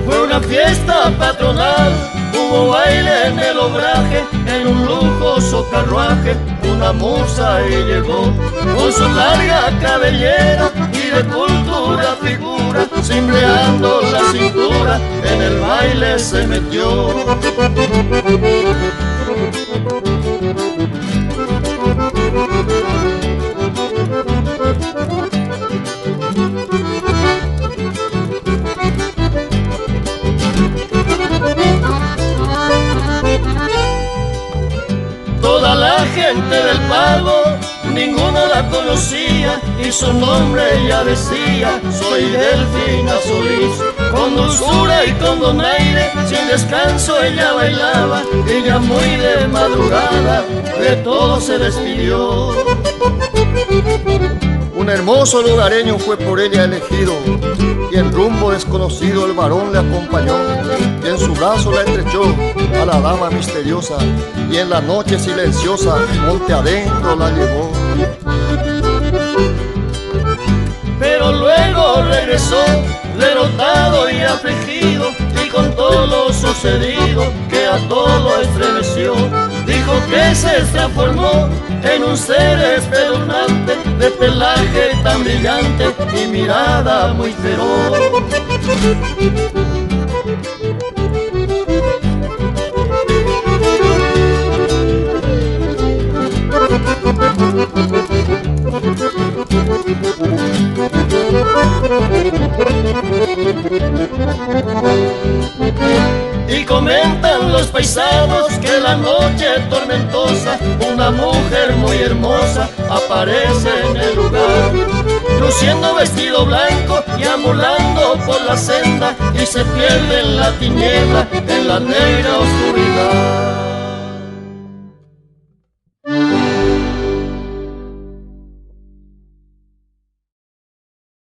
Fue una fiesta patronal, hubo baile en el obraje, en un lujoso carruaje, una musa ahí llegó, con su larga cabellera y de cultura figura, cimbreando la cintura, en el baile se metió. Toda la gente del pago, ninguno la conocía y su nombre ya decía: soy Delfina Solís. Con dulzura y con donaire, sin descanso ella bailaba, y ya muy de madrugada de todo se despidió. Un hermoso lugareño fue por ella elegido, y en rumbo desconocido el varón le acompañó, y en su brazo la estrechó a la dama misteriosa, y en la noche silenciosa monte adentro la llevó. Pero luego regresó, derrotado y afligido, y contó lo sucedido, que a todo estremeció. Dijo que se transformó en un ser espeluznante, de pelaje tan brillante y mirada muy feroz. Y comentan los paisanos que la noche tormentosa una mujer muy hermosa aparece en el lugar, luciendo vestido blanco y ambulando por la senda, y se pierde en la tiniebla, en la negra oscuridad.